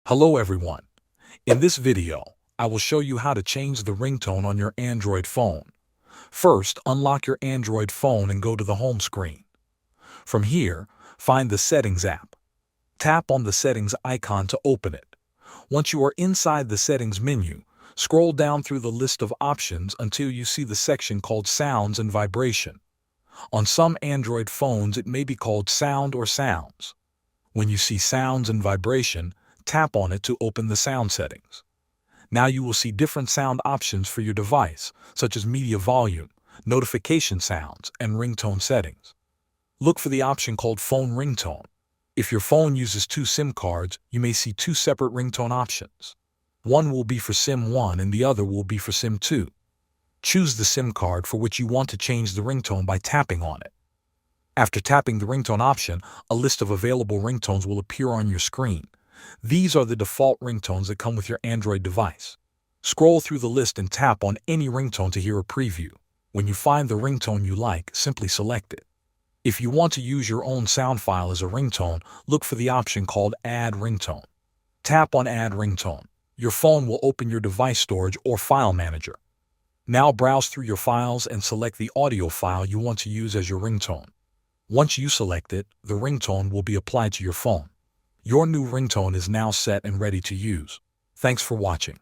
Hello everyone. In this video, I will show you how to change the ringtone on your Android phone. First, unlock your Android phone and go to the home screen. From here, find the Settings app. Tap on the Settings icon to open it. Once you are inside the Settings menu, scroll down through the list of options until you see the section called Sounds and Vibration. On some Android phones, it may be called Sound or Sounds. When you see Sounds and Vibration, tap on it to open the sound settings. Now you will see different sound options for your device, such as media volume, notification sounds, and ringtone settings. Look for the option called Phone Ringtone. If your phone uses two SIM cards, you may see two separate ringtone options. One will be for SIM 1 and the other will be for SIM 2. Choose the SIM card for which you want to change the ringtone by tapping on it. After tapping the ringtone option, a list of available ringtones will appear on your screen. These are the default ringtones that come with your Android device. Scroll through the list and tap on any ringtone to hear a preview. When you find the ringtone you like, simply select it. If you want to use your own sound file as a ringtone, look for the option called Add Ringtone. Tap on Add Ringtone. Your phone will open your device storage or file manager. Now browse through your files and select the audio file you want to use as your ringtone. Once you select it, the ringtone will be applied to your phone. Your new ringtone is now set and ready to use. Thanks for watching.